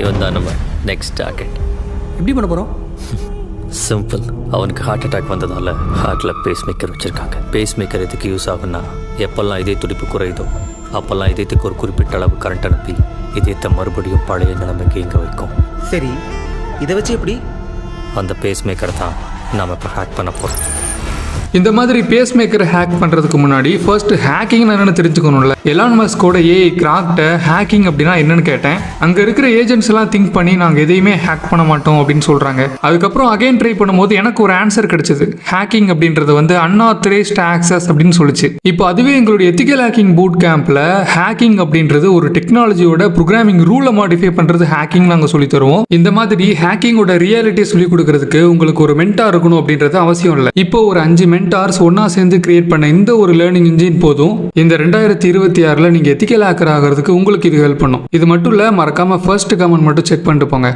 இவன் தான் நம்ம நெக்ஸ்ட் டார்கெட். எப்படி பண்ண போகிறோம்? சிம்பிள். அவனுக்கு ஹார்ட் அட்டாக் வந்ததால் ஹார்ட்டில் பேஸ் மேக்கர் வச்சுருக்காங்க. பேஸ் மேக்கர் எதுக்கு யூஸ் ஆகுன்னா, எப்போல்லாம் இதய துடிப்பு குறையுதோ அப்போல்லாம் இதயத்துக்கு ஒரு குறிப்பிட்ட அளவு கரண்ட் அனுப்பி இதயத்தை மறுபடியும் பழைய நிலைமைக்கு இங்கே வைக்கும். சரி, இதை வச்சு எப்படி? அந்த பேஸ் மேக்கரை தான் நாம் இப்போ ஹேக் பண்ண போகிறோம். இந்த மாதிரி பேஸ் மேக்கரை ஹேக் பண்ணுறதுக்கு முன்னாடி ஃபர்ஸ்ட் ஹேக்கிங் என்னென்னு தெரிஞ்சுக்கணும்ல. எலான் மஸ்கோட ஏஐ கிராக்ட ஹேக்கிங் அப்படின்னா என்னன்னு கேட்டேன். அங்கே இருக்கிற ஏஜென்ட்ஸ் எல்லாம் திங்க் பண்ணி நாங்கள் எதையுமே ஹேக் பண்ண மாட்டோம் அப்படின்னு சொல்கிறாங்க. அதுக்கப்புறம் அகைன் ட்ரை பண்ணும்போது எனக்கு ஒரு ஆன்சர் கிடைச்சது. ஹேக்கிங் அப்படின்றது வந்து அன்ஆத்தரைஸ்ட் ஆக்சஸ் அப்படின்னு சொல்லிச்சு. இப்போ அதுவே எங்களுடைய எத்திக்கல் ஹேக்கிங் பூட் கேம்பில் ஹேக்கிங் அப்படின்றது ஒரு டெக்னாலஜியோட ப்ரோக்ராமிங் ரூலை மாடிஃபை பண்ணுறது ஹேக்கிங் நாங்கள் சொல்லி தருவோம். இந்த மாதிரி ஹேக்கிங்கோட ரியாலிட்டியை சொல்லிக் கொடுக்கறதுக்கு உங்களுக்கு ஒரு மென்டார் இருக்கணும் அப்படின்றது அவசியம் இல்லை. இப்போ ஒரு 5 மென்டார்ஸ் ஒன்னா சேர்ந்து கிரியேட் பண்ண இந்த ஒரு லேர்னிங் இன்ஜின் போதும் இந்த 2026 நீங்க எத்திக்கல் ஹேக்கர் ஆகிறதுக்கு உங்களுக்கு இது ஹெல்ப் பண்ணும். இது மட்டும் இல்ல, மறக்காம ஃபர்ஸ்ட் கமெண்ட் மட்டும் செக் பண்ணிட்டு போங்க.